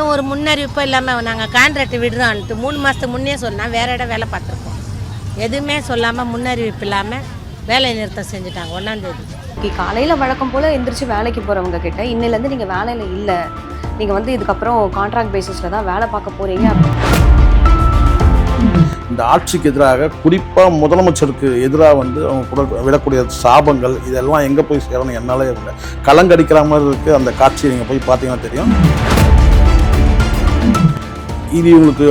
எதுவும் ஒரு முன்னறிவிப்போ இல்லாமல் நாங்கள் கான்ட்ராக்ட் விடுறோன்ட்டு 3 மாதத்துக்கு முன்னே சொன்னால் வேறு இடம் வேலை பார்த்துருக்கோம். எதுவுமே சொல்லாமல் முன்னறிவிப்பு இல்லாமல் வேலை நிறுத்தம் செஞ்சுட்டாங்க 1ஆம் தேதி. காலையில் வழக்கம் போல் எந்திரிச்சு வேலைக்கு போகிறவங்க கிட்ட இன்னிலேருந்து நீங்கள் வேலையில் இல்லை, நீங்கள் வந்து இதுக்கப்புறம் கான்ட்ராக்ட் பேசிஸில் தான் வேலை பார்க்க போகிறீங்க. இந்த ஆட்சிக்கு எதிராக குறிப்பாக முதலமைச்சருக்கு எதிராக வந்து அவங்க கூட விடக்கூடிய சாபங்கள் இதெல்லாம் எங்கே போய் சேரணும் என்னாலே இல்லை. கலங்கடிக்கிற மாதிரி இருக்குது அந்த காட்சியை நீங்கள் போய் பார்த்தீங்கன்னா தெரியும். இது இவங்களுக்கு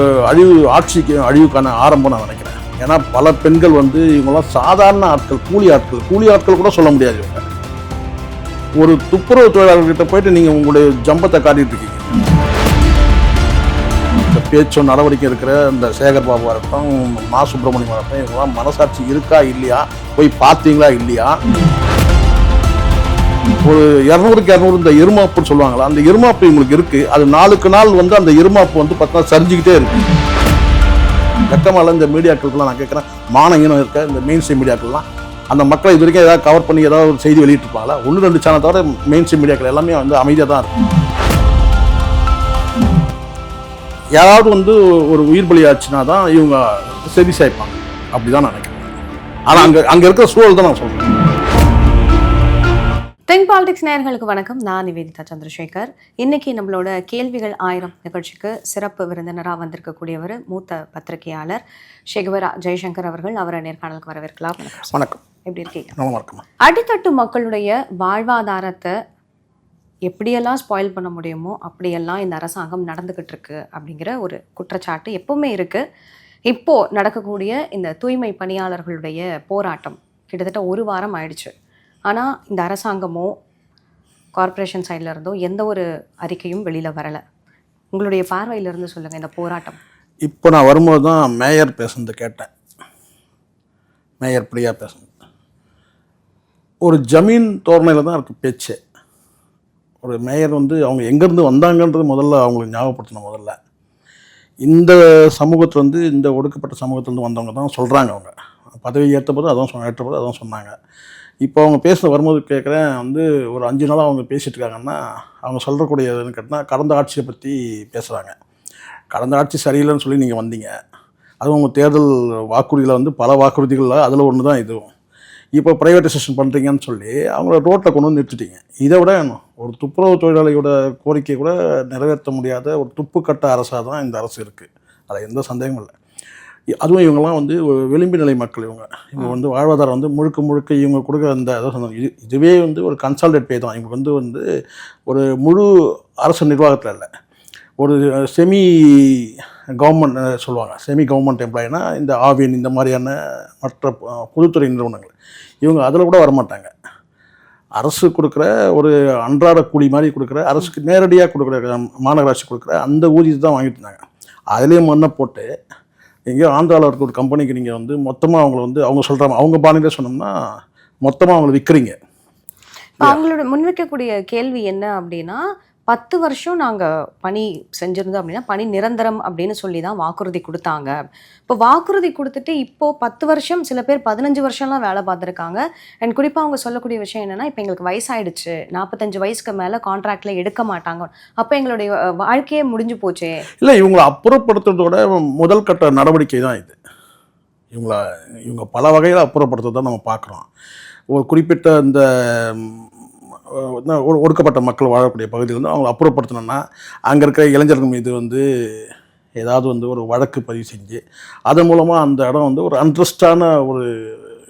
ஆட்சிக்கு அழிவுக்கான ஆரம்பம் நான் நினைக்கிறேன். ஏன்னா பல பெண்கள் வந்து இவங்கெல்லாம் சாதாரண ஆட்கள், கூலி ஆட்கள் கூட சொல்ல முடியாது. இவங்க ஒரு துப்புரவு தொழிலாளர்கிட்ட போயிட்டு நீங்கள் உங்களுடைய ஜம்பத்தை காட்டிட்டு இருக்கீங்க. இந்த பேச்சோ நடவடிக்கை இருக்கிற இந்த சேகர் பாபுவாக இருக்கட்டும், மா சுப்பிரமணியமாக இருக்கட்டும், இவங்கெல்லாம் மனசாட்சி இருக்கா இல்லையா, போய் பார்த்தீங்களா இல்லையா? ஒரு 200க்கு 200 இந்த இருமாப்புன்னு சொல்லுவாங்களா, அந்த இருமாப்பு இவங்களுக்கு இருக்குது. அது நாளுக்கு நாள் வந்து அந்த இருமாப்பு வந்து பார்த்தா சரிஞ்சுக்கிட்டே இருக்கு. வெக்கமால இந்த மீடியாக்கள்லாம் நான் கேட்குறேன், மானங்கன்னு இருக்க இந்த மெயின் ஸ்ட்ரீம் மீடியாக்கள்லாம் அந்த மக்களை இது வரைக்கும் ஏதாவது கவர் பண்ணி ஏதாவது ஒரு செய்தி வெளியிட்டிருப்பாங்களா? 1-2 சேனல் தவிர மெயின் ஸ்ட்ரீம் மீடியாக்கள் எல்லாமே வந்து அமைதியாக தான் இருக்கும். யாராவது வந்து ஒரு உயிர் பலியாச்சுன்னா தான் இவங்க செவி சாய்ப்பாங்க, அப்படிதான் நான் நினைக்கிறேன். ஆனால் அங்கே இருக்கிற சூழல் தான் நான் சொல்கிறேன். திங்க் பாலிடிக்ஸ் நேயர்களுக்கு வணக்கம். நான் நிவேதிதா சந்திரசேகர். இன்னைக்கு நம்மளோட கேள்விகள் 1000 நிகழ்ச்சிக்கு சிறப்பு விருந்தினராக வந்திருக்கக்கூடியவர் மூத்த பத்திரிகையாளர் ஷெகுவரா ஜெய்சங்கர் அவர்கள். அவரை நேர்காணலுக்கு வரவேற்கலாம். வணக்கம். எப்படி இருக்கீங்க? வணக்கம். அடித்தட்டு மக்களுடைய வாழ்வாதாரத்தை எப்படியெல்லாம் ஸ்பாயில் பண்ண முடியுமோ அப்படியெல்லாம் இந்த அரசாங்கம் நடந்துகிட்டு இருக்கு அப்படிங்கிற ஒரு குற்றச்சாட்டு எப்பவுமே இருக்கு. இப்போ நடக்கக்கூடிய இந்த தூய்மை பணியாளர்களுடைய போராட்டம் கிட்டத்தட்ட 1 வாரம் ஆயிடுச்சு. ஆனால் இந்த அரசாங்கமோ கார்ப்பரேஷன் சைடில் இருந்தோ எந்த ஒரு அறிக்கையும் வெளியில் வரலை. உங்களுடைய பார்வையிலிருந்து சொல்லுங்கள் இந்த போராட்டம். இப்போ நான் வரும்போது தான் மேயர் பேசுனது கேட்டேன். மேயர் பிரியா பேசுனது ஒரு ஜமீன் தோரணையில் தான் இருக்குது பேச்சு. ஒரு மேயர் வந்து அவங்க எங்கேருந்து வந்தாங்கன்றது முதல்ல அவங்களுக்கு ஞாபகப்படுத்தணும். முதல்ல இந்த சமூகத்தில் வந்து இந்த ஒடுக்கப்பட்ட சமூகத்திலேருந்து வந்தவங்க தான் சொல்கிறாங்க. அவங்க பதவி ஏற்றபோது அதான் சொன்னாங்க. இப்போ அவங்க பேச வரும்போது கேட்குறேன், வந்து ஒரு 5 நாளாக அவங்க பேசிகிட்டு இருக்காங்கன்னா அவங்க சொல்கிறக்கூடியதுன்னு கேட்டால் கடந்த ஆட்சியை பற்றி பேசுகிறாங்க. கடந்த ஆட்சி சரியில்லைன்னு சொல்லி நீங்கள் வந்தீங்க, அதுவும் உங்கள் தேர்தல் வாக்குறுதியில் வந்து பல வாக்குறுதிகளில் அதில் ஒன்று தான் இதுவும். இப்போ ப்ரைவேட்டைசேஷன் பண்ணுறீங்கன்னு சொல்லி அவங்கள ரோட்டில் கொண்டு வந்து நிறுத்திட்டீங்க. இதை விட ஒரு துப்புரவு தொழிலாளியோட கோரிக்கையை கூட நிறைவேற்ற முடியாத ஒரு துப்புக்கட்ட அரசாக தான் இந்த அரசு இருக்குது. அதில் எந்த சந்தேகமும் இல்லை. அதுவும் இவங்கெல்லாம் வந்து விளிம்பு நிலை மக்கள். இவங்க வந்து வாழ்வாதாரம் வந்து முழுக்க இவங்க கொடுக்குற அந்த இதுவே வந்து ஒரு கன்சால்டேட் பே தான். இவங்களுக்கு வந்து ஒரு முழு அரசு நிர்வாகத்தில் இல்லை, ஒரு செமி கவர்மெண்ட் சொல்லுவாங்க. செமி கவர்மெண்ட் எம்ப்ளாயினா இந்த ஆவின் இந்த மாதிரியான மற்ற பொதுத்துறை நிறுவனங்கள் இவங்க அதில் கூட வரமாட்டாங்க. அரசு கொடுக்குற ஒரு அன்றாட கூலி மாதிரி கொடுக்குற, அரசுக்கு நேரடியாக கொடுக்குற, மாநகராட்சி கொடுக்குற அந்த ஊதியத்தை தான் வாங்கிட்டு இருந்தாங்க. அதுலேயும் மண்ணை போட்டு எங்கேயோ ஆந்திராவில் இருக்க ஒரு கம்பெனிக்கு நீங்கள் வந்து மொத்தமாக அவங்கள வந்து அவங்க சொல்கிறாங்க, அவங்க பாணியிலே சொன்னோம்னா மொத்தமாக அவங்கள விற்கிறீங்க. அவங்களோட முன்வைக்கக்கூடிய கேள்வி என்ன அப்படின்னா, 10 வருஷம் நாங்கள் பணி செஞ்சுருந்தோம் அப்படின்னா பணி நிரந்தரம் அப்படின்னு சொல்லி தான் வாக்குறுதி கொடுத்தாங்க. இப்போ வாக்குறுதி கொடுத்துட்டு இப்போது 10 வருஷம், சில பேர் 15 வருஷம்லாம் வேலை பார்த்துருக்காங்க. அண்ட் குறிப்பாக அவங்க சொல்லக்கூடிய விஷயம் என்னென்னா, இப்போ எங்களுக்கு வயசாயிடுச்சு, 45 வயசுக்கு மேலே கான்ட்ராக்டில் எடுக்க மாட்டாங்க, அப்போ எங்களுடைய வாழ்க்கையே முடிஞ்சு போச்சே. இல்லை, இவங்களை அப்புறப்படுத்துறதோட முதல் கட்ட நடவடிக்கை தான் இது. இவங்க பல வகையில் அப்புறப்படுத்துறதை நம்ம பார்க்குறோம். ஒரு குறிப்பிட்ட இந்த ஒடுக்கப்பட்ட மக்கள் வாழக்கூடிய பகுதியில் வந்து அவங்களை அப்புறப்படுத்தணும்னா அங்கே இருக்கிற இளைஞர்கள் மீது வந்து ஏதாவது வந்து ஒரு வழக்கு பதிவு செஞ்சு அதன் மூலமாக அந்த இடம் வந்து ஒரு அன்ட்ரஸ்டான ஒரு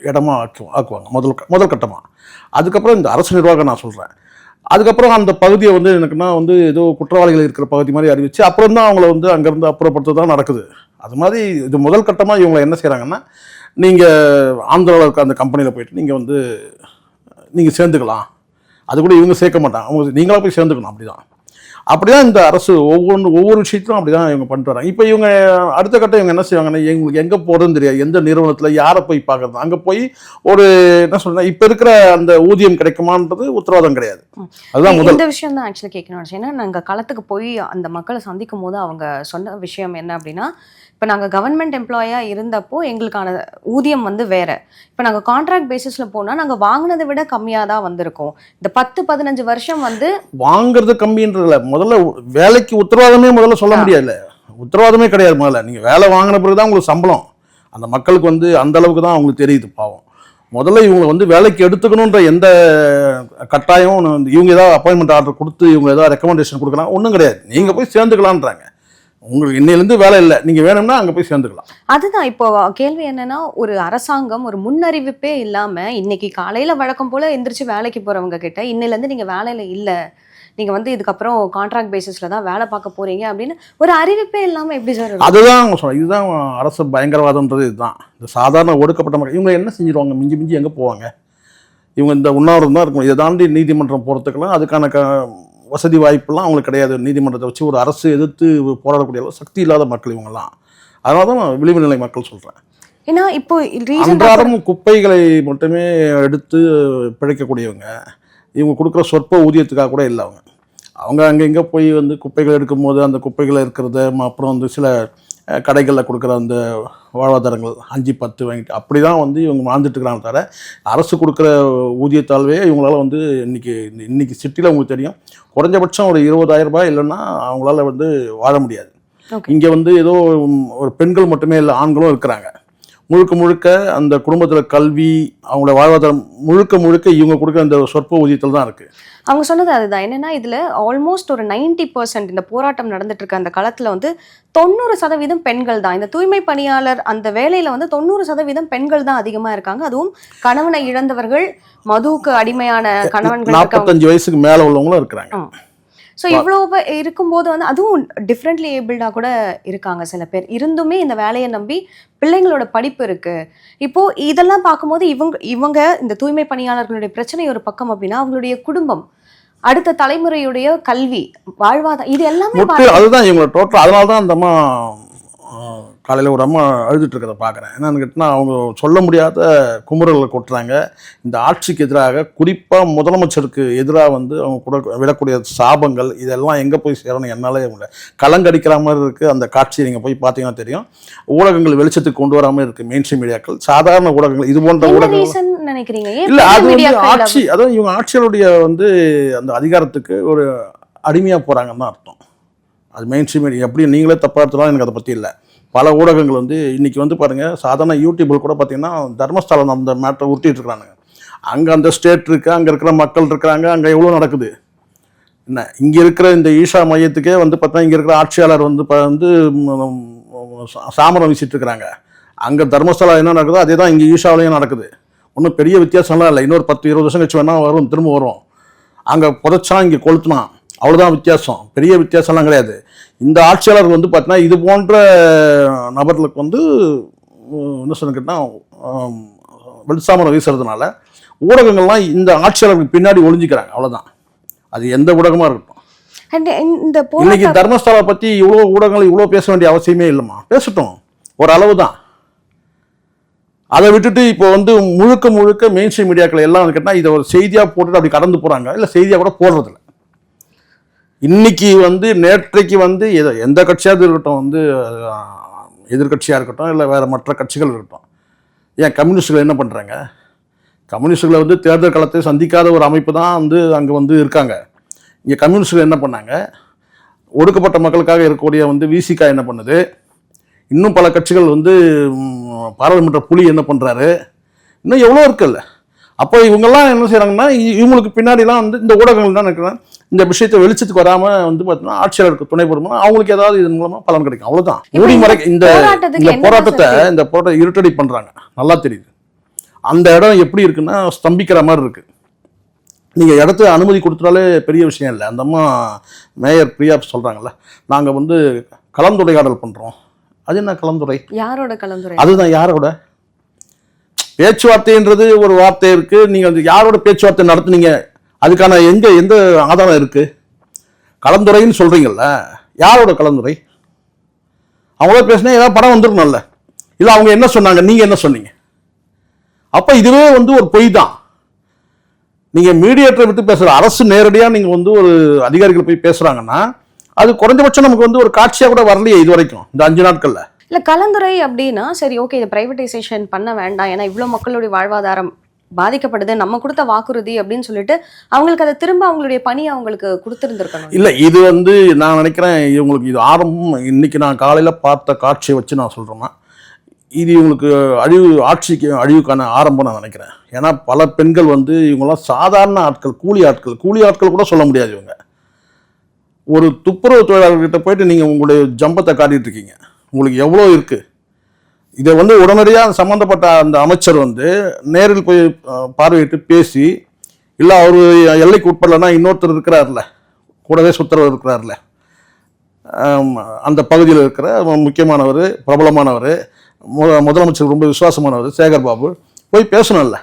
இடமா ஆக்குவாங்க முதல் கட்டமாக. அதுக்கப்புறம் இந்த அரசு நிர்வாகம் நான் சொல்கிறேன். அதுக்கப்புறம் அந்த பகுதியை வந்து எனக்குன்னா வந்து ஏதோ குற்றவாளிகள் இருக்கிற பகுதி மாதிரி அறிவித்து அப்புறம் தான் அவங்கள வந்து அங்கேருந்து அப்புறப்படுத்த தான் நடக்குது. அது மாதிரி இது முதல் கட்டமாக இவங்களை என்ன செய்கிறாங்கன்னா, நீங்கள் ஆந்திராவில் இருக்க அந்த கம்பெனியில் போயிட்டு நீங்கள் சேர்ந்துக்கலாம், அது கூட இவங்க சேர்க்க மாட்டாங்க, அவங்க நீங்களாக போய் சேர்ந்துக்கணும். அப்படிதான் இந்த அரசு ஒவ்வொரு விஷயத்திலும் அப்படி தான் இவங்க பண்ணிட்டு வராங்க. இப்போ இவங்க அடுத்த கட்டம் இவங்க என்ன செய்வாங்கன்னா, எங்களுக்கு எங்கே போகிறதுன்னு தெரியாது, எந்த நிறுவனத்தில் யாரை போய் பார்க்குறது, அங்கே போய் ஒரு என்ன சொல்கிறேன், இப்போ இருக்கிற அந்த ஊதியம் கிடைக்குமான்றது உத்தரவாதம் கிடையாது. அதுதான் முதல் இந்த விஷயம் தான் ஆக்சுவலி கேட்கணும். ஏன்னா நாங்கள் களத்துக்கு போய் அந்த மக்களை சந்திக்கும் போது அவங்க சொன்ன விஷயம் என்ன அப்படின்னா, இப்போ நாங்கள் கவர்மெண்ட் எம்ப்ளாயாக இருந்தப்போ எங்களுக்கான ஊதியம் வந்து வேறு, இப்போ நாங்கள் கான்ட்ராக்ட் பேசிஸில் போனால் நாங்கள் வாங்கினதை விட கம்மியாக தான் வந்திருக்கோம். இந்த 10-15 வருஷம் வந்து வாங்குறது கம்மின்றதில்ல, முதல்ல வேலைக்கு உத்தரவாதமே முதல்ல சொல்ல முடியல, உத்தரவாதமே கிடையாது. முதல்ல நீங்கள் வேலை வாங்கின பிறகு தான் உங்களுக்கு சம்பளம். அந்த மக்களுக்கு வந்து அந்த அளவுக்கு தான் அவங்களுக்கு தெரியுது பாவம். முதல்ல இவங்க வந்து வேலைக்கு எடுத்துக்கணுன்ற எந்த கட்டாயம் இவங்க ஏதாவது அப்பாயின்மெண்ட் ஆர்டர் கொடுத்து இவங்க ஏதாவது ரெக்கமெண்டேஷன் கொடுக்கலாம் ஒன்றும் கிடையாது. நீங்கள் போய் சேர்ந்துக்கலான்றாங்க. உங்களுக்கு இன்னையிலேருந்து வேலை இல்லை, நீங்கள் வேணும்னா அங்கே போய் சேர்ந்துக்கலாம். அதுதான் இப்போ கேள்வி என்னன்னா, ஒரு அரசாங்கம் ஒரு முன்னறிவிப்பே இல்லாமல் இன்னைக்கு காலையில் வழக்கம் போல் எந்திரிச்சு வேலைக்கு போகிறவங்க கிட்ட இன்னிலேருந்து நீங்கள் வேலையில் இல்லை, நீங்கள் வந்து இதுக்கப்புறம் கான்ட்ராக்ட் பேசிஸில் தான் வேலை பார்க்க போகிறீங்க அப்படின்னு ஒரு அறிவிப்பே இல்லாமல் எப்படி சார்? அதுதான் சொல்கிறேன், இதுதான் அரசு பயங்கரவாதம்ன்றது. இதுதான் இந்த சாதாரண ஒடுக்கப்பட்ட மக்கள் இவங்க என்ன செஞ்சிருவாங்க? மிஞ்சி மிஞ்சி எங்கே போவாங்க? இவங்க இந்த உண்ணாவிரதம் தான் இருக்கும். இதை தாண்டி நீதிமன்றம் போகிறதுக்கெல்லாம் அதுக்கான வசதி வாய்ப்பெல்லாம் அவங்களுக்கு கிடையாது. நீதிமன்றத்தை வச்சு ஒரு அரசு எதிர்த்து போராடக்கூடிய சக்தி இல்லாத மக்கள் இவங்கெல்லாம். அதனால தான் நான் விளிம்பு நிலை மக்கள் சொல்கிறேன். ஏன்னா இப்போ அன்றாடம் குப்பைகளை மட்டுமே எடுத்து பிழைக்கக்கூடியவங்க. இவங்க கொடுக்குற சொற்ப ஊதியத்துக்காக கூட இல்லை. அவங்க அங்கே போய் வந்து குப்பைகள் எடுக்கும்போது அந்த குப்பைகளை இருக்கிறத அப்புறம் வந்து சில கடைகளில் கொடுக்குற அந்த வாழ்வாதாரங்கள் 5-10 வாங்கிட்டு அப்படி தான் வந்து இவங்க வாழ்ந்துட்டு இருக்கிறாங்க. தவிர அரசு கொடுக்குற ஊதியத்தால்வே இவங்களால வந்து இன்னைக்கு சிட்டியில் உங்களுக்கு தெரியும், குறைஞ்சபட்சம் ஒரு 20,000 ரூபாய் இல்லைன்னா அவங்களால வந்து வாழ முடியாது. இங்கே வந்து ஏதோ ஒரு பெண்கள் மட்டுமே இல்லை, ஆண்களும் இருக்கிறாங்க. முழுக்க அந்த குடும்பத்தில் கல்வி அவங்களோட வாழ்வாதாரம் முழுக்க இவங்க கொடுக்குற அந்த சொற்ப ஊதியத்தில் தான் இருக்குது. அவங்க சொன்னது அதுதான். என்னன்னா இதில் ஆல்மோஸ்ட் ஒரு 90% இந்த போராட்டம் நடந்துட்டு இருக்க அந்த களத்தில் வந்து 90% பெண்கள் தான். இந்த தூய்மை பணியாளர் அந்த வேலையில் வந்து 90% பெண்கள் தான் அதிகமாக இருக்காங்க. அதுவும் கணவனை இழந்தவர்கள், மதுவுக்கு அடிமையான கணவன்கள், 45 வயசுக்கு மேலே உள்ளவங்களும் இருக்கிறாங்க. ஸோ இவ்வளோ இருக்கும்போது வந்து அதுவும் டிஃப்ரெண்ட்லி ஏபிள்டாக கூட இருக்காங்க சில பேர். இருந்துமே இந்த வேலையை நம்பி பிள்ளைங்களோட படிப்பு இருக்குது. இப்போது இதெல்லாம் பார்க்கும்போது இவங்க இந்த தூய்மை பணியாளர்களுடைய பிரச்சனை ஒரு பக்கம் அப்படின்னா, அவங்களுடைய குடும்பம், அடுத்த தலைமுறையுடைய கல்வி, வாழ்வாதாரம், இது எல்லாமே அதுதான் இவங்களோட டோட்டல். அதனால தான் அந்த அம்மா காலையில் ஒரு அம்மா அழுதுட்டு இருக்கிறத பார்க்குறேன். என்னன்னு கேட்டால் அவங்க சொல்ல முடியாத குமுறல்களை கொட்டுறாங்க. இந்த ஆட்சிக்கு எதிராக, குறிப்பாக முதலமைச்சருக்கு எதிராக வந்து அவங்க கூட விடக்கூடிய சாபங்கள் இதெல்லாம் எங்கே போய் சேரணும் என்னாலே இவங்க கலங்கடிக்கிற மாதிரி இருக்குது. அந்த காட்சியை நீங்கள் போய் பார்த்தீங்கன்னா தெரியும். ஊடகங்கள் வெளிச்சத்துக்கு கொண்டு வராமல் இருக்குது. மெயின் ஸ்ட்ரீம் மீடியாக்கள், சாதாரண ஊடகங்கள், இது போன்ற ஊடகங்கள் நினைக்கிறீங்க இல்லை. அது வந்து ஆட்சி, அதாவது இவங்க ஆட்சியாளருடைய வந்து அந்த அதிகாரத்துக்கு ஒரு அடிமையாக போகிறாங்கன்னு தான் அர்த்தம். அது மெயின் ஸ்ட்ரீம் மீடியா எப்படி நீங்களே தப்பாக எடுத்துலாம் எனக்கு அதை பற்றி இல்லை. பல ஊடகங்கள் வந்து இன்றைக்கி வந்து பாருங்கள், சாதாரண யூடியூபில் கூட பார்த்தீங்கன்னா தர்மஸ்தலம் அந்த மேட்டரை உருட்டிட்டு இருக்கிறாங்க. அங்கே அந்த ஸ்டேட் இருக்குது, அங்கே இருக்கிற மக்கள் இருக்கிறாங்க, அங்கே எவ்வளோ நடக்குது. என்ன இங்கே இருக்கிற இந்த ஈஷா மையத்துக்கே வந்து பார்த்தா இங்கே இருக்கிற ஆட்சியாளர் வந்து சாமரம் வீசிட்டு இருக்கிறாங்க. அங்கே தர்மஸ்தலம் என்ன நடக்குதோ அதே தான் இங்கே ஈஷாவிலையும் நடக்குது. ஒன்றும் பெரிய வித்தியாசம்லாம் இல்லை. இன்னொரு 10-20 வருஷம் கழிச்சு வேணால் வரும், திரும்ப வரும். அங்கே புதைச்சா இங்கே கொளுத்துனா, அவ்வளோதான் வித்தியாசம். பெரிய வித்தியாசம்லாம் கிடையாது. இந்த ஆட்சியாளர் வந்து பார்த்தீங்கன்னா இது போன்ற நபர்களுக்கு வந்து என்ன சொன்னா வெளிசாமரம் வீசுறதுனால ஊடகங்கள்லாம் இந்த ஆட்சியாளருக்கு பின்னாடி ஒளிஞ்சிக்கிறாங்க. அவ்வளோதான். அது எந்த ஊடகமாக இருக்கட்டும். இன்னைக்கு தர்மஸ்தலா பற்றி இவ்வளோ ஊடகங்கள் இவ்வளோ பேச வேண்டிய அவசியமே இல்லைம்மா. பேசட்டும், ஒரு அளவு தான். அதை விட்டுட்டு இப்போ வந்து முழுக்க மெயின் ஸ்ட்ரீம் மீடியாக்கள் எல்லாம் கேட்டால் இதை ஒரு செய்தியாக போட்டுட்டு அப்படி கடந்து போகிறாங்க. இல்லை செய்தியாக கூட போடுறதில்ல. இன்னைக்கு வந்து நேற்றைக்கு வந்து எந்த கட்சியாவது இருக்கட்டும், வந்து எதிர்கட்சியாக இருக்கட்டும், இல்லை வேறு மற்ற கட்சிகள் இருக்கட்டும், ஏன் கம்யூனிஸ்டுகள் என்ன பண்ணுறாங்க? கம்யூனிஸ்டுகளை வந்து தேர்தல் களத்தை சந்திக்காத ஒரு அமைப்பு தான் வந்து அங்கே வந்து இருக்காங்க. இங்கே கம்யூனிஸ்டுகள் என்ன பண்ணாங்க? ஒடுக்கப்பட்ட மக்களுக்காக இருக்கக்கூடிய வந்து விசிகா என்ன பண்ணுது? இன்னும் பல கட்சிகள் வந்து பாராளுமன்ற புலி என்ன பண்ணுறாரு? இன்னும் எவ்வளோ இருக்குல்ல. அப்போ இவங்கெல்லாம் என்ன செய்கிறாங்கன்னா, இவங்களுக்கு பின்னாடிலாம் வந்து இந்த ஊடகங்கள் தான் இருக்கிறாங்க. இந்த விஷயத்தை வெளிச்சத்துக்கு வராமல் வந்து பார்த்தீங்கன்னா ஆட்சியாளருக்கு துணை போடும்போது அவங்களுக்கு ஏதாவது இதன் மூலமாக பலன் கிடைக்கும். அவ்வளோதான். மூடிமறை இந்த போராட்டத்தை இருட்டடி பண்ணுறாங்க. நல்லா தெரியுது. அந்த இடம் எப்படி இருக்குன்னா ஸ்தம்பிக்கிற மாதிரி இருக்குது. நீங்கள் இடத்த அனுமதி கொடுத்துட்டாலே பெரிய விஷயம் இல்லை. அந்த அம்மா மேயர் பிரியா சொல்கிறாங்கல்ல, நாங்கள் வந்து கலந்துரையாடல் பண்ணுறோம். அது என்ன கலந்துரை? யாரோட கலந்துரை? அதுதான் யாரோட பேச்சுவார்த்தைன்றது ஒரு வார்த்தை இருக்கு. நீங்க வந்து யாரோட பேச்சுவார்த்தை நடத்துனீங்க? அதுக்கான எந்த ஆதாரம் இருக்கு? கலந்துரைன்னு சொல்றீங்கல்ல, யாரோட கலந்துரை? அவங்களோட பேசினா ஏதாவது படம் வந்துருக்கணும்ல. இல்லை அவங்க என்ன சொன்னாங்க, நீங்க என்ன சொன்னீங்க? அப்ப இதுவே வந்து ஒரு பொய் தான். நீங்க மீடியேட்டரை விட்டு பேசுற அரசு நேரடியாக நீங்க வந்து ஒரு அதிகாரிகள் போய் பேசுறாங்கன்னா அது குறைஞ்சபட்சம் நமக்கு வந்து ஒரு காட்சியாக கூட வரலையே இது வரைக்கும் இந்த 5 நாட்கள்ல. இல்லை கலந்துரை அப்படின்னா சரி ஓகே, இதை பிரைவேட்டைசேஷன் பண்ண வேண்டாம், ஏன்னா இவ்வளோ மக்களுடைய வாழ்வாதாரம் பாதிக்கப்படுது, நம்ம கொடுத்த வாக்குறுதி அப்படின்னு சொல்லிட்டு அவங்களுக்கு அதை திரும்ப அவங்களுடைய பணி அவங்களுக்கு கொடுத்துருந்துருக்கணும். இல்லை, இது நான் நினைக்கிறேன் இவங்களுக்கு இது ஆரம்பம். இன்னைக்கு நான் காலையில் பார்த்த காட்சியை வச்சு நான் சொல்கிறேன்னா, இது இவங்களுக்கு ஆட்சிக்கு அழிவுக்கான ஆரம்பம் நான் நினைக்கிறேன். ஏன்னா பல பெண்கள் இவங்களாம் சாதாரண ஆட்கள், கூலி ஆட்கள் கூட சொல்ல முடியாது. இவங்க ஒரு துப்புரவு தொழிலாளர்கிட்ட போயிட்டு நீங்கள் உங்களுடைய ஜம்பத்தை காட்டிட்டு இருக்கீங்க, உங்களுக்கு எவ்வளோ இருக்குது. இதை உடனடியாக சம்மந்தப்பட்ட அந்த அமைச்சர் நேரில் போய் பார்வையிட்டு பேசி, இல்லை அவர் எல்லைக்கு உட்படலைன்னா இன்னொருத்தர் இருக்கிறார்ல, கூடவே சுத்தரவர் இருக்கிறார்ல, அந்த பகுதியில் இருக்கிற முக்கியமானவர், பிரபலமானவர், முதலமைச்சர் ரொம்ப விசுவாசமானவர் சேகர் பாபு போய் பேசணும்ல.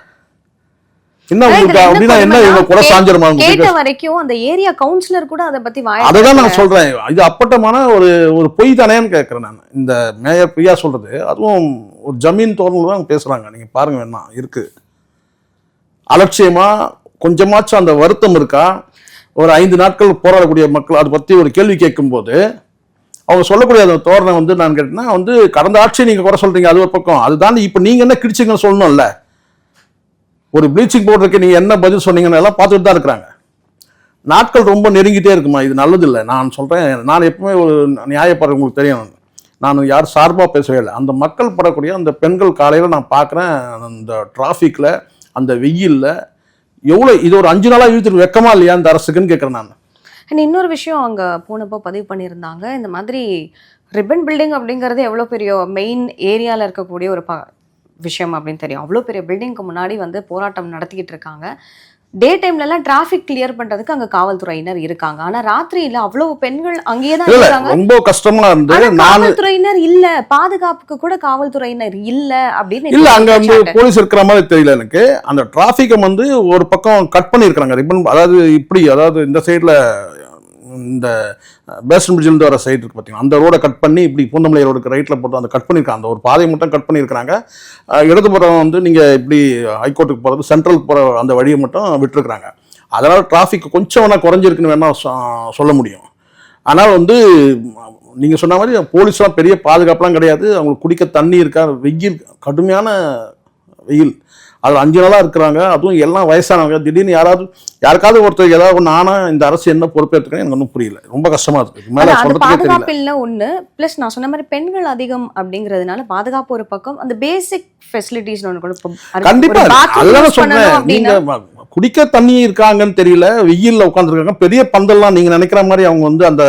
என்ன அப்படின்னா என்ன இவங்க கூட சாஞ்சிரமா கேட்ட வரைக்கும் அந்த ஏரியா கவுன்சிலர் கூட அதை பத்தி அதான் நான் சொல்றேன். இது அப்பட்டமான ஒரு பொய் தானேன்னு கேட்கறேன் நான். இந்த மேயர் பிரியா சொல்றது அதுவும் ஒரு ஜமீன் தோரணம் தான் பேசுறாங்க. நீங்க பாருங்க, வேணா இருக்கு அலட்சியமா கொஞ்சமாச்சும் அந்த வருத்தம் இருக்கா? ஒரு 5 நாட்கள் போராடக்கூடிய மக்கள் அதை பத்தி ஒரு கேள்வி கேட்கும் போது அவங்க சொல்லக்கூடிய அந்த தோரணை நான் கேட்டேன்னா கடந்த ஆட்சியை நீங்க குறை சொல்றீங்க, அது ஒரு பக்கம். அதுதான் இப்ப நீங்க என்ன கிடிச்சிங்கன்னு சொல்லணும்ல. ஒரு ப்ளீச்சிங் பவுடருக்கு நீங்கள் என்ன பதில் சொன்னீங்கன்னு எல்லாம் பார்த்துட்டு தான் இருக்கிறாங்க. நாட்கள் ரொம்ப நெருங்கிட்டே இருக்குமா, இது நல்லதில்லை. நான் சொல்கிறேன், நான் எப்பவுமே ஒரு நியாயப்படுற உங்களுக்கு தெரியும், நான் யார் சார்பாக பேசவே இல்லை. அந்த மக்கள் படக்கூடிய அந்த பெண்கள் காலையில் நான் பார்க்குறேன், அந்த டிராஃபிக்கில், அந்த வெயிலில் எவ்வளோ இது ஒரு 5 நாளாக இழுத்துட்டு வெக்கமா இல்லையா இந்த அரசுக்குன்னு கேட்குறேன் நான். அண்ட் இன்னொரு விஷயம் அங்கே போனப்போ பதிவு பண்ணியிருந்தாங்க, இந்த மாதிரி ரிப்பன் பில்டிங் அப்படிங்கிறது எவ்வளோ பெரிய மெயின் ஏரியாவில் இருக்கக்கூடிய ஒரு விஷயம் அப்படின்னு தெரியும். அவ்வளோ பெரிய பில்டிங்க்கு முன்னாடி போராட்டம் நடத்திக்கிட்டு இருக்காங்க. டே டைம்லலாம் டிராஃபிக் கிளியர் பண்றதுக்கு அங்க காவல்துறையினர் இருக்காங்க. ஆனா ராத்திரியில அவ்வளவு பெண்கள் அங்கேயே தான் இருக்காங்க. ரொம்ப கஷ்டமா இருந்து காவல்துறையினர் இல்ல, பாதுகாப்புக்கு கூட காவல்துறையினர் இல்ல அப்படின்னு இல்ல. அங்க போலீஸ் இருக்கிற மாதிரி தெரியல எனக்கு. அந்த டிராபிக்கை ஒரு பக்கம் கட் பண்ணி இருக்காங்க ரிப்பன், அதாவது இப்படி, அதாவது இந்த சைட்ல இந்த பேஸ்டன் பிரிட்ஜில் வர சைடு இருக்கு பார்த்தீங்கன்னா, அந்த ரோடை கட் பண்ணி இப்படி பூந்தமல்லி ரோடுக்கு ரைட்டில் போட்டு அந்த கட் பண்ணியிருக்காங்க. அந்த ஒரு பாதையை மட்டும் கட் பண்ணியிருக்கிறாங்க. இடதுபுறம் நீங்கள் இப்படி ஹைகோர்ட்டுக்கு போகிறது, சென்ட்ரலுக்கு போகிற அந்த வழியை மட்டும் விட்டுருக்குறாங்க. அதனால் டிராஃபிக் கொஞ்சம் வேணால் குறைஞ்சிருக்குன்னு வேணால் சொல்ல முடியும். ஆனால் நீங்கள் சொன்ன மாதிரி போலீஸ்லாம் பெரிய பாதுகாப்புலாம் கிடையாது. அவங்களுக்கு குடிக்க தண்ணி இருக்கா, வெயில் கடுமையான வெயில், அதில் 5 நாளாக இருக்கிறாங்க. அதுவும் எல்லாம் வயசானவங்க. திடீர்னு யாருக்காவது ஒருத்தர் ஏதாவது ஒன்று ஆனால் இந்த அரசு என்ன பொறுப்பேற்றுக்கணும் எனக்கு ஒன்றும் புரியல. ரொம்ப கஷ்டமா இருக்கு. மேலே பாதுகாப்பு இல்லை ஒன்று, ப்ளஸ் நான் சொன்ன மாதிரி பெண்கள் அதிகம் அப்படிங்கிறதுனால பாதுகாப்பு ஒரு பக்கம், அந்த பேசிக் ஃபெசிலிட்டிஸ் ஒன்று கூட கண்டிப்பா. அதெல்லாம் சொன்னேன், நீங்க குடிக்க தண்ணி இருக்காங்கன்னு தெரியல, வெயில்ல உட்காந்துருக்காங்க. பெரிய பந்தல்லாம் நீங்க நினைக்கிற மாதிரி அவங்க அந்த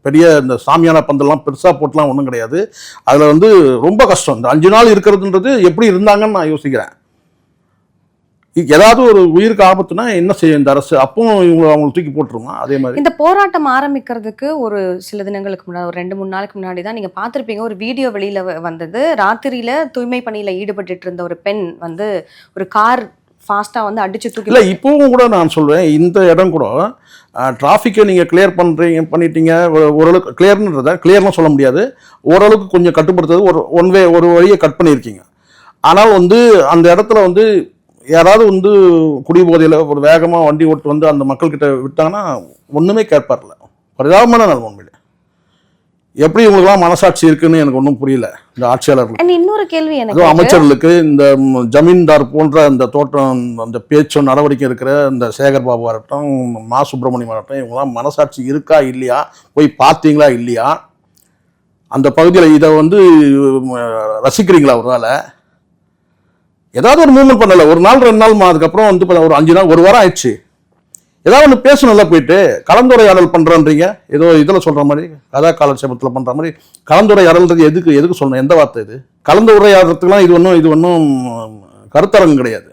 பெரிய இந்த சாமியான பந்தல்லாம் பெருசா போட்டுலாம் ஒன்றும் கிடையாது. அதுல ரொம்ப கஷ்டம். இந்த 5 நாள் இருக்கிறதுன்றது எப்படி இருந்தாங்கன்னு நான் யோசிக்கிறேன். ஏதாவது ஒரு உயிருக்கு ஆபத்துனா என்ன செய்யும் இந்த அரசு? அப்பவும் அவங்களை தூக்கி போட்டுருமா? அதே மாதிரி இந்த போராட்டம் ஆரம்பிக்கிறதுக்கு ஒரு சில தினங்களுக்கு முன்னாடி, ஒரு 2-3 நாளுக்கு முன்னாடி தான் நீங்க பார்த்துருப்பீங்க, ஒரு வீடியோ வெளியில வந்தது. ராத்திரியில தூய்மை பணியில ஈடுபட்டு இருந்த ஒரு பெண் ஒரு கார் ஃபாஸ்டா அடிச்சு தூக்கி. இல்லை, இப்பவும் கூட நான் சொல்வேன், இந்த இடம் கூட டிராஃபிக்கை நீங்கள் கிளியர் பண்ணிட்டீங்க. ஓரளவுக்கு கிளியர்னு சொல்ல முடியாது, ஓரளவுக்கு கொஞ்சம் கட்டுப்படுத்துறது. ஒரு வழியை கட் பண்ணியிருக்கீங்க. ஆனால் அந்த இடத்துல யாராவது குடிபோதையில் ஒரு வேகமாக வண்டி ஓட்டு அந்த மக்கள்கிட்ட விட்டாங்கன்னா ஒன்றுமே கேட்பார்ல. பரிதாபமான நிலைமை உண்மையில. எப்படி இவங்களுக்குலாம் மனசாட்சி இருக்குன்னு எனக்கு ஒன்றும் புரியல இந்த ஆட்சியாளர்கள். இன்னொரு கேள்வி எனக்கு, அமைச்சர்களுக்கு இந்த ஜமீன்தார் போன்ற இந்த தோட்டம் அந்த பேச்சும் நடவடிக்கை இருக்கிற இந்த சேகர் பாபு ஆகட்டும், மா சுப்பிரமணியம் ஆகட்டும், இவங்களாம் மனசாட்சி இருக்கா இல்லையா, போய் பார்த்தீங்களா இல்லையா, அந்த பகுதியில் இதை ரசிக்கிறீங்களா? ஒரு வேளை ஏதாவது ஒரு மூவ்மெண்ட் பண்ணல, ஒரு நாள் 2 நாள் அதுக்கப்புறம் ஒரு 5 நாள், ஒரு வாரம் ஆயிடுச்சு, ஏதாவது ஒன்று பேசணும்ல. போயிட்டு கலந்துரையாடல் பண்றேன்றீங்க, ஏதோ இதில் சொல்ற மாதிரி கதா காலட்சேபத்தில் பண்ற மாதிரி. கலந்துரையாடல்ன்றது எதுக்கு சொல்லணும்? எந்த வார்த்தை இது? கலந்துரையாடுறதுக்குலாம் இது ஒன்றும் கருத்தரங்கு கிடையாது.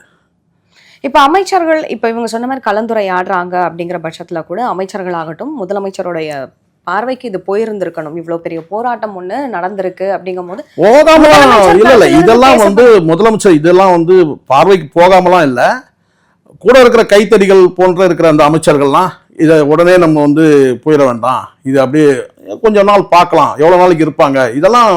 இப்ப அமைச்சர்கள் இவங்க சொன்ன மாதிரி கலந்துரையாடுறாங்க அப்படிங்கிற பட்சத்துல கூட அமைச்சர்கள் ஆகட்டும், முதலமைச்சருடைய பார்வைக்கு இது போயிருந்திருக்கணும். இவ்வளவு பெரிய போராட்டம் ஒண்ணு நடந்திருக்கு அப்படிங்கும் போது இல்ல இதெல்லாம் முதலமைச்சர் இதெல்லாம் பார்வைக்கு போகாமலாம் இல்ல, கூட இருக்கிற கைத்தடிகள் போன்ற இருக்கிற அந்த அமைச்சர்கள்லாம் இதை உடனே நம்ம போயிட வேண்டாம், இது அப்படியே கொஞ்சம் நாள் பார்க்கலாம், எவ்வளவு நாளைக்கு இருப்பாங்க, இதெல்லாம்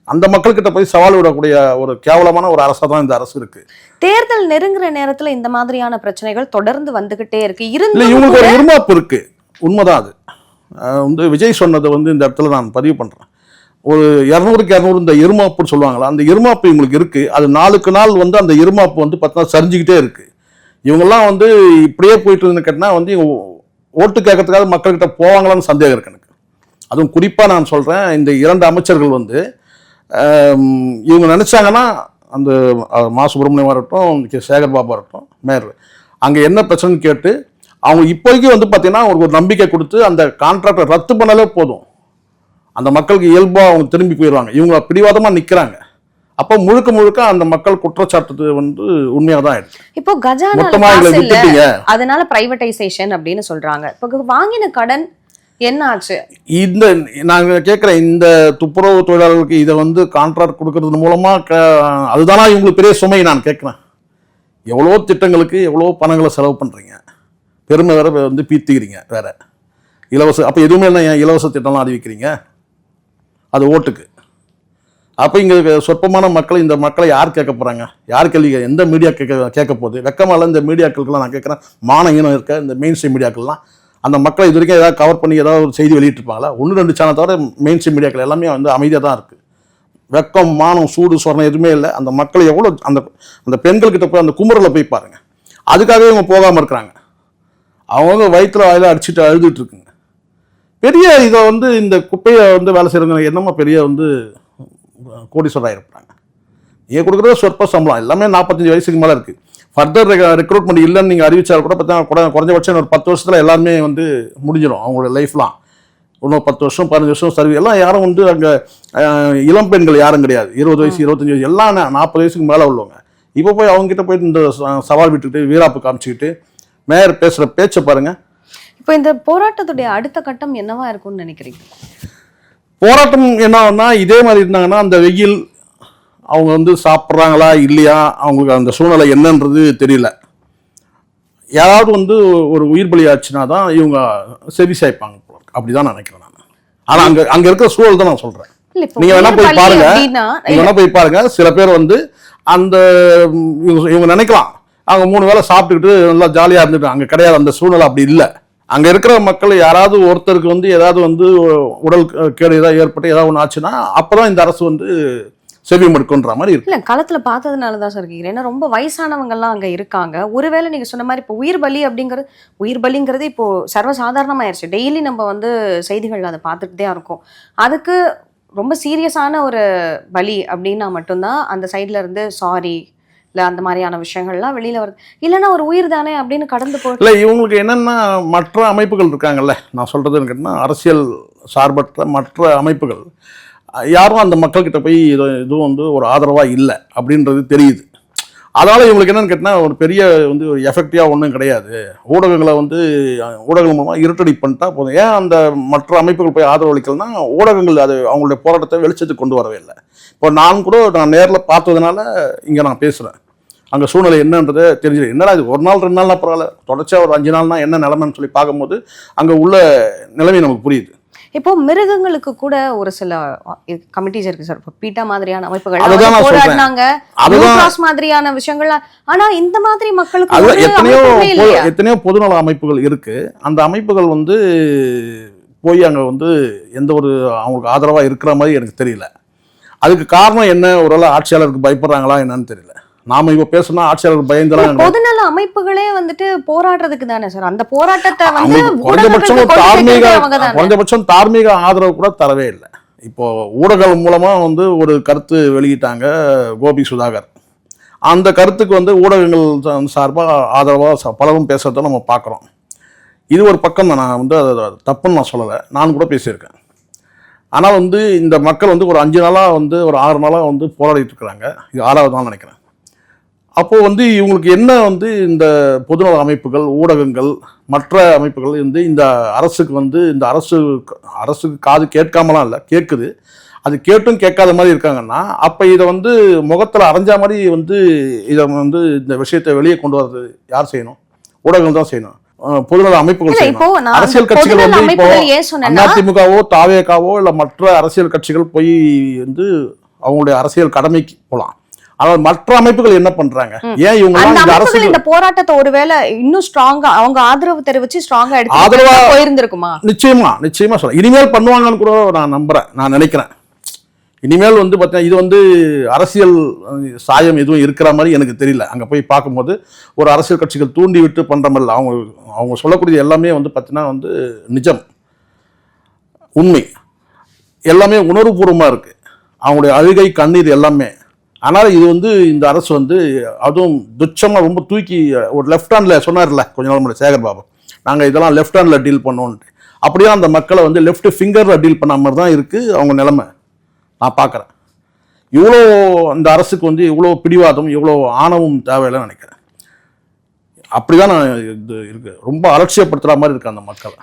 அந்த மக்கள்கிட்ட போய் சவால் விடக்கூடிய ஒரு கேவலமான ஒரு அரசா தான் இந்த அரசு இருக்கு. தேர்தல் நெருங்குற நேரத்துல இந்த மாதிரியான பிரச்சனைகள் தொடர்ந்து வந்துகிட்டே இருக்கு. இவங்களுக்கு ஒரு இருமாப்பு இருக்கு, உண்மைதான். அது விஜய் சொன்னதை இந்த இடத்துல நான் பதிவு பண்றேன். ஒரு 200க்கு 200 இந்த இருமாப்புன்னு சொல்லுவாங்களா, அந்த இருமாப்பு இவங்களுக்கு இருக்குது. அது நாளுக்கு நாள் வந்து அந்த இருமாப்பு வந்து பார்த்தா சரிஞ்சுக்கிட்டே இருக்குது. இவங்கெல்லாம் வந்து இப்படியே போயிட்டு இருந்து கேட்டால் வந்து ஓட்டு கேட்கறதுக்காக மக்கள்கிட்ட போவாங்களான்னு சந்தேகம் இருக்கு எனக்கு. அதுவும் குறிப்பாக நான் சொல்கிறேன், இந்த 2 அமைச்சர்கள் வந்து இவங்க நினச்சாங்கன்னா அந்த மா சுப்பிரமணியமாக இருக்கட்டும், சேகர் பாபா இருக்கட்டும், மேயர், அங்கே என்ன பிரச்சனைன்னு கேட்டு அவங்க இப்போதைக்கு வந்து பார்த்தீங்கன்னா ஒரு நம்பிக்கை கொடுத்து அந்த கான்ட்ராக்டை ரத்து பண்ணாலே போதும், அந்த மக்களுக்கு இயல்பாக அவங்க திரும்பி போயிடுவாங்க. இவங்க பிடிவாதமாக நிற்கிறாங்க. அப்போ முழுக்க முழுக்க அந்த மக்கள் குற்றச்சாட்டு வந்து உண்மையாக தான் ஆயிடுச்சு. இப்போ கஜானா அதனால பிரைவேடைசேஷன் அப்படின்னு சொல்றாங்க. இப்போ வாங்கின கடன் என்ன ஆச்சு? இந்த நாங்கள் கேட்குறேன், இந்த துப்புரவு தொழிலாளர்களுக்கு இதை வந்து கான்ட்ராக்ட் கொடுக்கறது மூலமாக அதுதானா இவங்களுக்கு பெரிய சுமை? நான் கேட்குறேன். எவ்வளோ திட்டங்களுக்கு எவ்வளோ பணங்களை செலவு பண்ணுறீங்க, பெருமை வேற வந்து பீத்திக்கிறீங்க வேற, இலவச. அப்போ எதுவுமே இல்லை, ஏன் இலவச திட்டம்லாம் அறிவிக்கிறீங்க? அது ஓட்டுக்கு. அப்போ இங்கே சொற்பமான மக்கள், இந்த மக்களை யார் கேட்க போகிறாங்க? யார் கேள்வி? எந்த மீடியா கேட்க போகுது? வெக்கமால இந்த மீடியாக்களுக்கெல்லாம் நான் கேட்குறேன், மானங்கீனம் இருக்க இந்த மெயின் ஸ்ட்ரீம் மீடியாக்கள்லாம் அந்த மக்களை இது வரைக்கும் ஏதாவது கவர் பண்ணி ஏதாவது ஒரு செய்தி வெளியிட்டிருப்பாங்களா? 1-2 சேனல் தவிர மெயின் ஸ்ட்ரீம் மீடியாக்கள் எல்லாமே வந்து அமைதியாக தான் இருக்குது. வெக்கம், மானம், சூடு, சொரணம் எதுவுமே இல்லை. அந்த மக்களை எவ்வளோ அந்த அந்த பெண்கள்கிட்ட போய் அந்த குமுறலை போய் பாருங்கள். அதுக்காகவே இவங்க போகாமல் இருக்கிறாங்க. அவங்க வயிற்றுல வாயில அடிச்சுட்டு அழுதுட்டு இருக்குங்க. பெரிய இதை வந்து இந்த குப்பையை வந்து வேலை செய்கிறவங்க என்னமோ பெரிய வந்து கோடீஸ்வரராக இருப்பாங்க. ஏன் கொடுக்குறது சொற்ப சம்பளம், எல்லாமே 45 வயசுக்கு மேலே இருக்குது. ஃபர்தர் ரெக்ரூட்மெண்ட் இல்லைன்னு நீங்கள் அறிவிச்சால் கூட பார்த்தீங்கன்னா குறைஞ்சபட்சம் ஒரு 10 வருஷத்தில் எல்லாருமே வந்து முடிஞ்சிடும் அவங்களோட லைஃப்லாம். இன்னும் 10 வருஷம் 15 வருஷம் சர்வீஸ். எல்லாம் யாரும் வந்து அங்கே இளம் பெண்கள் யாரும் கிடையாது. 20 வயசு 25 வயசு எல்லாம் 40 வயசுக்கு மேலே உள்ளவங்க. இப்போ போய் அவங்ககிட்ட போயிட்டு இந்த சவால் விட்டுக்கிட்டு வீராப்பு காமிச்சிக்கிட்டு மேயர் பேசுகிற பேச்சை பாருங்கள். இப்போ இந்த போராட்டத்துடைய அடுத்த கட்டம் என்னவா இருக்கும்னு நினைக்கிறீங்க? போராட்டம் என்னன்னா, இதே மாதிரி இருந்தாங்கன்னா அந்த வெயில் அவங்க வந்து சாப்பிட்றாங்களா இல்லையா, அவங்களுக்கு அந்த சூழ்நிலை என்னன்றது தெரியல. யாராவது வந்து ஒரு உயிர் பலி ஆச்சுன்னா தான் இவங்க செவி சாய்ப்பாங்க, அப்படிதான் நான் நினைக்கிறேன் நான். ஆனால் அங்கே இருக்கிற சூழல் தான் நான் சொல்கிறேன். நீங்கள் வேணா போய் பாருங்க, நீங்கள் வேணா போய் பாருங்க. சில பேர் வந்து அந்த இவங்க நினைக்கலாம் அவங்க 3 வேளை சாப்பிட்டுக்கிட்டு நல்லா ஜாலியாக இருந்துட்டு, அங்கே கிடையாது. அந்த சூழ்நிலை அப்படி இல்லை. அங்கே இருக்கிற மக்கள் யாராவது ஒருத்தருக்கு வந்து ஏதாவது வந்து உடல் கேடு ஏதாவது ஏற்பட்டு ஏதாவது ஒன்று ஆச்சுன்னா அப்போ தான் இந்த அரசு வந்து செவி மடுக்குன்ற மாதிரி இருக்கு. இல்லை, களத்தில் பார்த்ததுனால தான் சார் கேட்குறேன். ஏன்னா ரொம்ப வயசானவங்கெல்லாம் அங்கே இருக்காங்க. ஒருவேளை நீங்கள் சொன்ன மாதிரி இப்போ உயிர் பலிங்கிறது இப்போ சர்வசாதாரணமாயிருச்சு. டெய்லி நம்ம வந்து செய்திகள் அதை பார்த்துட்டு தான் இருக்கோம். அதுக்கு ரொம்ப சீரியஸான ஒரு பலி அப்படின்னா மட்டும்தான் அந்த சைட்ல இருந்து சாரி இல்லை அந்த மாதிரியான விஷயங்கள்லாம் வெளியில் வருது. இல்லைன்னா ஒரு உயிர் தானே அப்படின்னு கடந்து போட்டு இல்லை. இவங்களுக்கு என்னென்னா மற்ற அமைப்புகள் இருக்காங்கல்ல, நான் சொல்கிறதுன்னு கேட்டால் அரசியல் சார்பற்ற மற்ற அமைப்புகள் யாரும் அந்த மக்கள்கிட்ட போய் இதுவும் வந்து ஒரு ஆதரவாக இல்லை அப்படின்றது தெரியுது. அதனால் இவங்களுக்கு என்னென்னு கேட்டால் ஒரு பெரிய வந்து ஒரு எஃபெக்டிவாக ஒன்றும் கிடையாது. ஊடகங்களை வந்து ஊடகங்கள் மூலமாக இருட்டடி பண்ணிட்டா போதும். ஏன் அந்த மற்ற அமைப்புகள் போய் ஆதரவு அளிக்கலன்னா ஊடகங்கள் அது அவங்களுடைய போராட்டத்தை வெளிச்சத்துக்கு கொண்டு வரவே இல்லை. இப்போ நான் நேரில் பார்த்ததுனால இங்கே நான் பேசுகிறேன். அங்கே சூழ்நிலை என்னன்றதை தெரிஞ்சுது. என்னடா இது 1 நாள் 2 நாள்னா பரவாயில்ல, தொடர்ச்சியாக ஒரு 5 நாள்னா என்ன நிலைமைன்னு சொல்லி பார்க்கும்போது அங்கே உள்ள நிலைமை நமக்கு புரியுது. இப்போ மிருகங்களுக்கு கூட ஒரு சில கமிட்டிஸ் இருக்கு சார். இப்போ பீட்டா மாதிரியான அமைப்புகள் போராடினாங்க, மாதிரியான விஷயங்கள். ஆனா இந்த மாதிரி மக்களுக்கு எத்தனையோ பொதுநல அமைப்புகள் இருக்கு. அந்த அமைப்புகள் வந்து போய் அங்க வந்து எந்த ஒரு அவங்களுக்கு ஆதரவா இருக்கிற மாதிரி எனக்கு தெரியல. அதுக்கு காரணம் என்ன? ஒருவேளை ஆட்சியாளருக்கு பயப்படுறாங்களா என்னன்னு தெரியல. நாம இப்ப பேசணும் ஆட்சியாளர் பயந்துலாம். பொதுநல அமைப்புகளே வந்துட்டு போராடுறதுக்கு தானே சார். அந்த போராட்டத்தை வந்து குறைஞ்சபட்சம் தார்மீக ஆதரவு கூட தரவே இல்லை. இப்போ ஊடகம் மூலமா வந்து ஒரு கருத்து வெளியிட்டாங்க கோபி சுதாகர். அந்த கருத்துக்கு வந்து ஊடகங்கள் சார்பாக ஆதரவாக பலரும் பேசுறதை நம்ம பார்க்குறோம். இது ஒரு பக்கம் தான். நான் வந்து அதை தப்புன்னு நான் சொல்லலை, நான் கூட பேசியிருக்கேன். ஆனால் வந்து இந்த மக்கள் வந்து ஒரு 5 நாளாக வந்து ஒரு 6 நாளாக வந்து போராடிட்டு இருக்கிறாங்க. இது 6வது நாள் நினைக்கிறேன். அப்போது வந்து இவங்களுக்கு என்ன வந்து இந்த பொதுநல அமைப்புகள், ஊடகங்கள், மற்ற அமைப்புகள் வந்து இந்த அரசுக்கு வந்து இந்த அரசுக்கு காது கேட்காமலாம் இல்லை, கேட்குது. அது கேட்டும் கேட்காத மாதிரி இருக்காங்கன்னா அப்போ இதை வந்து முகத்தில் அரைஞ்சா மாதிரி வந்து இதை வந்து இந்த விஷயத்தை வெளியே கொண்டு வர்றது யார் செய்யணும்? ஊடகங்கள் தான் செய்யணும், பொதுநல அமைப்புகள் செய்யணும். அரசியல் கட்சிகள் வந்து இப்போ அதிமுகவோ தாவேகாவோ இல்லை மற்ற அரசியல் கட்சிகள் போய் வந்து அவங்களுடைய அரசியல் கடமைக்கு போகலாம். ஆனால் மற்ற அமைப்புகள் என்ன பண்றாங்க? ஏன் இவங்க இந்த போராட்டத்தை ஒருவேளை இன்னும் ஸ்ட்ராங்கா அவங்க ஆதரவு தெரிவிச்சு ஸ்ட்ராங்கா எடுத்து போயிருந்திருக்குமா? நிச்சயமா சொல்ல இனிமேல் பண்ணுவாங்கன்னு கூட நான் நம்புறேன், நான் நினைக்கிறேன். இனிமேல் வந்து பார்த்தீங்கன்னா இது வந்து அரசியல் சாயம் எதுவும் இருக்கிற மாதிரி எனக்கு தெரியல. அங்கே போய் பார்க்கும்போது ஒரு அரசியல் கட்சிகள் தூண்டி விட்டு பண்ணுற மாதிரி இல்லை. அவங்க சொல்லக்கூடிய எல்லாமே வந்து பார்த்தீங்கன்னா வந்து நிஜம், உண்மை, எல்லாமே உணர்வுபூர்வமாக இருக்குது. அவங்களுடைய அழுகை, கண்ணீர் எல்லாமே. ஆனால் இது வந்து இந்த அரசு வந்து அதுவும் துச்சமாக ரொம்ப தூக்கி ஒரு லெஃப்ட் ஹேண்டில் சொன்னார்ல கொஞ்ச நாள் முன்னாடி சேகர் பாபு, நாங்கள் இதெல்லாம் லெஃப்ட் ஹேண்டில் டீல் பண்ணோன்ட்டு. அப்படியே அந்த மக்களை வந்து லெஃப்ட் ஃபிங்கரில் டீல் பண்ண மாதிரி தான் இருக்குது அவங்க நிலைமை. நான் பார்க்குறேன் இவ்வளோ அந்த அரசுக்கு வந்து இவ்வளோ பிடிவாதம், இவ்வளோ ஆணவம் தேவையில்லைன்னு நினைக்கிறேன். அப்படி தான் நான் இது இருக்குது. ரொம்ப அலட்சியப்படுத்துகிற மாதிரி இருக்குது அந்த மக்களை.